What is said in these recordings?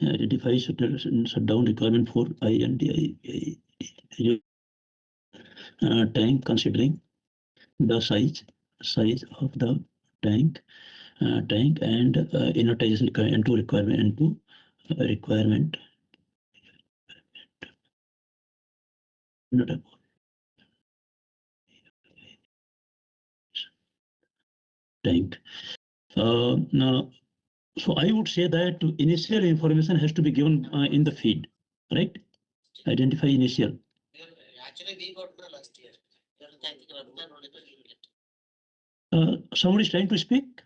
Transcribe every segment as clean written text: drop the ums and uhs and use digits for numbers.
identify shutdown requirement for I and D. Tank considering the size of the tank and energization into requirement tank. Now, so I would say that initial information has to be given in the feed, right? Identify initial. Actually, we got the last year. Somebody is trying to speak?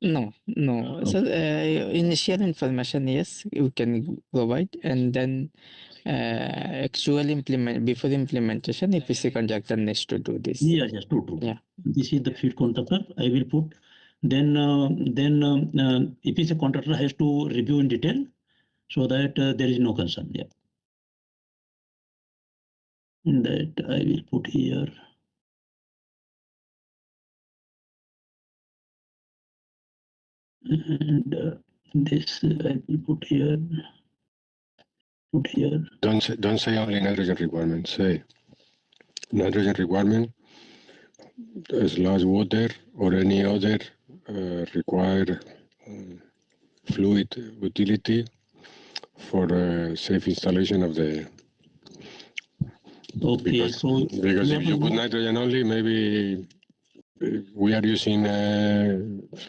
No. So initial information, yes, you can provide, and then actual before implementation, EPC contractor needs to do this. Yes, true. Yeah. This is the feed contractor. I will put. Then EPC contractor has to review in detail so that there is no concern. Yeah. That I will put here. And this I will put here. Don't say only nitrogen requirement. Say nitrogen requirement / water or any other required fluid utility for safe installation of the. Okay, because if you put nitrogen only, maybe we are using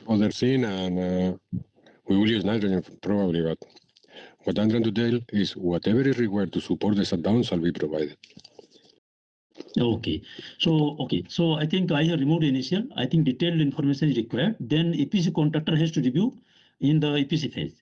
other thing and we will use nitrogen probably, but what I'm trying to tell is whatever is required to support the shutdown shall be provided. Okay, so I think I have removed initial. I think detailed information is required. Then EPC contractor has to review in the EPC phase.